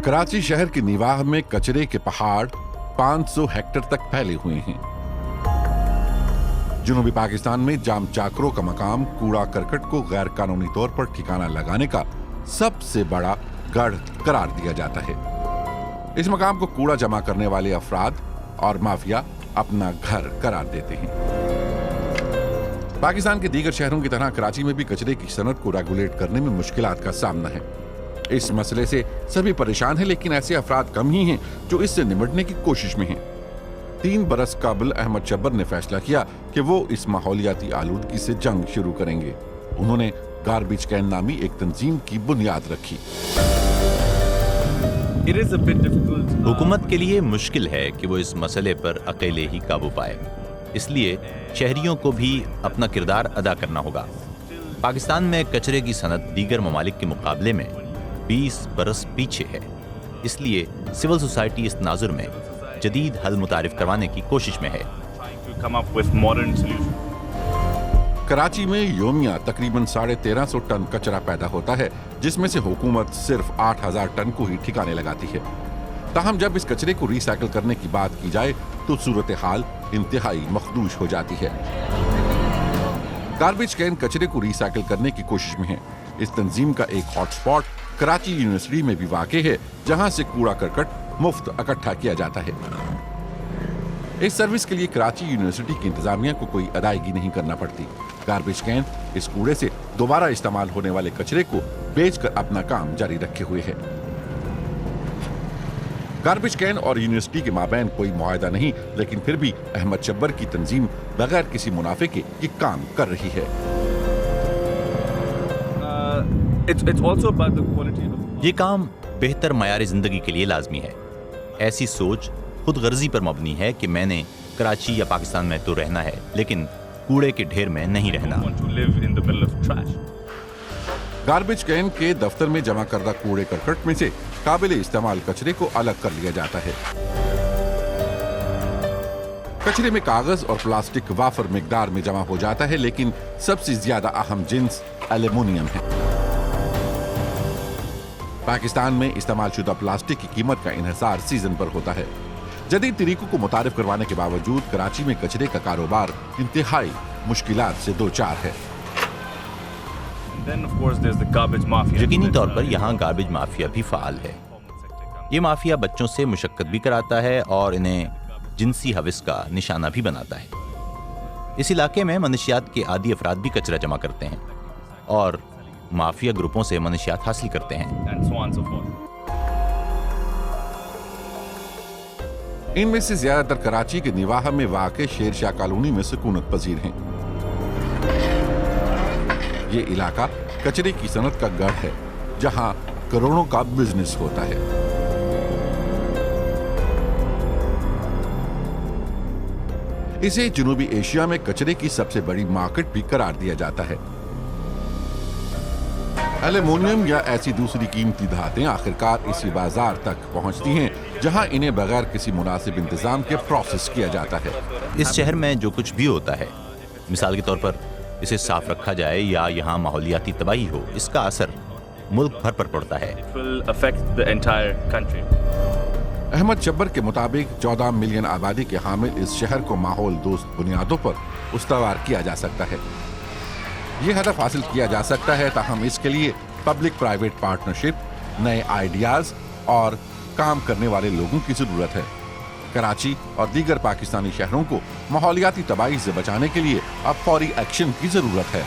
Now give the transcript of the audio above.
कराची शहर की निवाह में कचरे के पहाड़ 500 हेक्टेयर तक फैले हुए हैं। जनूबी पाकिस्तान में जाम चाकरों का मकाम कूड़ा करकट को गैर कानूनी तौर पर ठिकाना लगाने का सबसे बड़ा गढ़ करार दिया जाता है। इस मकाम को कूड़ा जमा करने वाले अफराद और माफिया अपना घर करार देते हैं। पाकिस्तान के दीगर शहरों की तरह कराची में भी कचरे की सनत को रेगुलेट करने में मुश्किलात का सामना है। इस मसले से सभी परेशान हैं, लेकिन ऐसे अफराद कम ही हैं जो इससे निपटने की कोशिश में हैं। 3 बरस काबिल अहमद चब्बर ने फैसला किया कि वो इस माहौलियाती आलूदगी से जंग शुरू करेंगे। उन्होंने गार्बेज कैन नामी एक तंजीम की बुनियाद रखी। हुकूमत के लिए मुश्किल है कि वो इस मसले पर अकेले ही काबू पाए, इसलिए शहरियों को भी अपना किरदार अदा करना होगा। पाकिस्तान में कचरे की सनत दीगर ममालिक के मुकाबले में 20 बरस पीछे है, इसलिए सिविल सोसाइटी इस तनाजुर में जदीद हल मुतारिफ करवाने की कोशिश में है। कराची में योमिया तकरीबन 1350 टन कचरा पैदा होता है, जिसमें से हुकूमत सिर्फ 8000 टन को ही ठिकाने लगाती है। ताहम जब इस कचरे को रिसाइकिल करने की बात की जाए तो सूरत हाल इंतहाई मखदूश हो जाती है। गार्बेज कैन कचरे को रिसाइकिल करने की कोशिश में है। इस तंजीम का एक हॉटस्पॉट कराची यूनिवर्सिटी में भी वाक़ है, जहां से कूड़ा करकट मुफ्त इकट्ठा किया जाता है। इस सर्विस के लिए कराची यूनिवर्सिटी की इंतजामिया को कोई अदायगी नहीं करना पड़ती। गार्बेज कैन इस कूड़े से दोबारा इस्तेमाल होने वाले कचरे को बेचकर अपना काम जारी रखे हुए है। गार्बेज कैन और यूनिवर्सिटी के माबैन कोई मुआहदा नहीं, लेकिन फिर भी अहमद चब्बर की तंजीम बगैर किसी मुनाफे के ये काम कर रही है। ये काम बेहतर मयार जिंदगी के लिए लाजमी है। ऐसी सोच खुद गर्जी पर मबनी है कि मैंने कराची या पाकिस्तान में तो रहना है, लेकिन कूड़े के ढेर में नहीं रहना। गार्बेज कैन के दफ्तर में जमा करदा कूड़े करकट में से काबिल इस्तेमाल कचरे को अलग कर लिया जाता है। कचरे में कागज और प्लास्टिक वाफर मिकदार में जमा हो जाता है, लेकिन सबसे ज्यादा अहम जिन्स एल्युमिनियम है। पाकिस्तान में इस्तेमाल शुदा प्लास्टिक की कीमत का इन्हिसार सीजन पर होता है। जदीद तरीकों को मुतारिफ करवाने के बावजूद कराची में कचरे का कारोबार इंतहाई मुश्किलात से दो चार है। यकीनी तौर पर यहाँ गार्बेज माफिया भी फाल है। ये माफिया बच्चों से मुशक्कत भी कराता है और इन्हें जिनसी हविस का निशाना भी बनाता है। इस इलाके में मनशियात के आदी अफराद भी कचरा जमा करते हैं और माफिया ग्रुपों से मनशियात हासिल करते हैं। इनमें से ज्यादातर कराची के निवाह में वाक़े शेरशाह कॉलोनी में सुकूनत पजीर हैं। ये इलाका कचरे की सनत का गढ़ है, जहां करोड़ों का बिजनेस होता है। इसे जनूबी एशिया में कचरे की सबसे बड़ी मार्केट भी करार दिया जाता है। एल्युमिनियम या ऐसी दूसरी कीमती धातें आखिरकार इसी बाजार तक पहुंचती हैं, जहां इन्हें बगैर किसी मुनासिब इंतजाम के प्रोसेस किया जाता है। इस शहर में जो कुछ भी होता है, मिसाल के तौर पर इसे साफ रखा जाए या यहाँ माहौलियाती तबाही हो, इसका असर मुल्क भर पर पड़ता है। अहमद चब्बर के मुताबिक 14 मिलियन आबादी के हामिल इस शहर को माहौल दोस्त बुनियादों पर उस्तवार किया जा सकता है। ये हदफ हासिल किया जा सकता है, ताहम इसके लिए पब्लिक प्राइवेट पार्टनरशिप, नए आइडियाज और काम करने वाले लोगों की जरूरत है। कराची और दीगर पाकिस्तानी शहरों को माहौलियाती तबाही से बचाने के लिए अब फौरी एक्शन की जरूरत है।